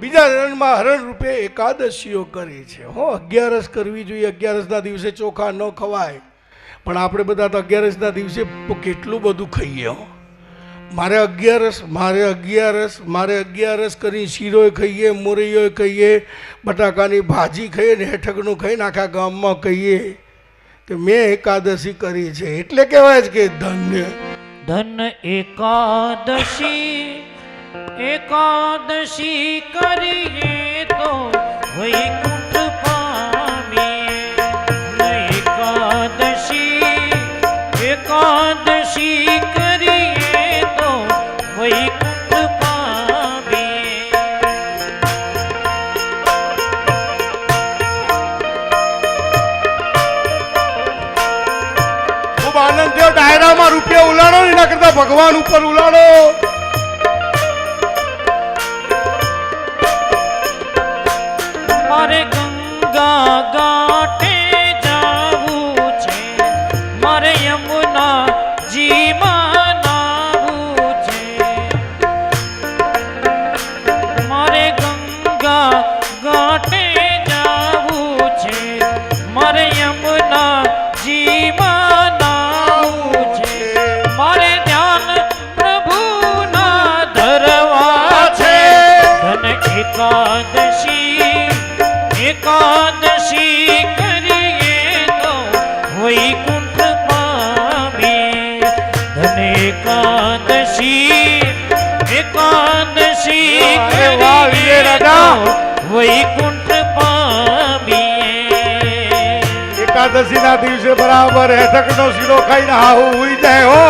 બીજા જન્મમાં હરણ રૂપે એકાદશીઓ કરી છે. હો, 11 કરવી જોઈએ. 11ના દિવસે ચોખા ન ખવાય, પણ આપણે બધા તો 11ના દિવસે કેટલું બધું ખાઈએ. હો, મારે 11 કરી શીરોય ખાઈએ, મોરૈયો ખાઈએ, બટાકાની ભાજી ખાઈએ ને હેઠકનું ખાઈને આખા ગામમાં કહીએ કે મેં એકાદશી કરી છે. એટલે કહેવાય છે કે ધન્ય ધન એકાદશી કરીએ તો વૈકુંઠ પામીએ. એકાદશી કરીએ તો વૈકુંઠ પામીએ. ખૂબ આનંદ થયો. ડાયરામાં રૂપિયા ઉલાડો, એના કરતા ભગવાન ઉપર ઉલાડો. મારે ગંગા ઘાટે જાવું છે, મારે યમુના જીમાં નાવું છે. મારે ગંગા ઘાટે જાવું છે, મારે યમુના જીમાં નાવું છે. મારે ધ્યાન પ્રભુના ધરવા છે. ધન એકાદશી કરીએ તો વૈકુંઠ પામીએ. ધન એકાદશી કરીએ તો વૈકુંઠ પામીએ. એકાદશીના દિવસે બરાબર હેઠકનો શીરો ખાઈને હાહુ હુઈ જાય. હો,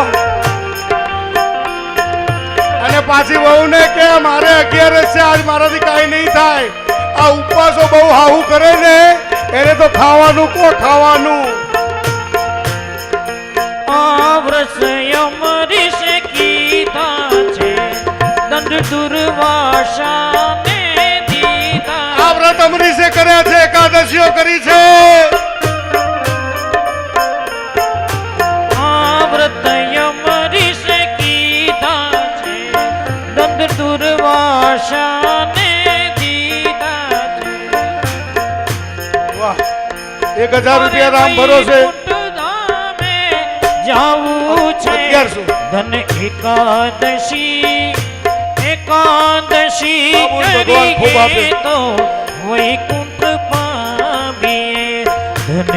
અને પાછી વહુને કે મારે 11 છે, આજ મારાથી કાંઈ નહીં થાય. આ ઉપવાસો બહુ હાહુ કરે ને, એને તો ખાવાનું કો ખાવાનું. આ વ્રત અમરીશ કીધા છે, દંડ દુર્વાસાને દીધા. આ વ્રત અમરીશે કર્યા છે, એકાદશીઓ કરી છે. આ વ્રત અમરીશ કીધા છે, દંડ દુર્વાસાને દીધા છે. વાહ, 1000 રૂપિયા રામ ભરોસે જાવું છે. 1100. ધન એકાદશી કરીએ તો વૈકુંઠ પામીએ. ધન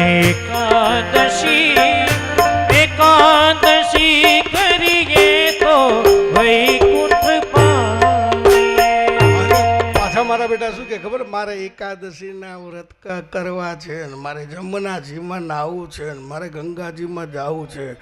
એકાદશી કરીએ તો વૈકુંઠ પામીએ. પાછા મારા બેટા શું કે ખબર, મારે એકાદશીના વ્રત કરવા છે, મારે જમનાજીમાં નાહવું છે, મારે ગંગાજીમાં જવું છે.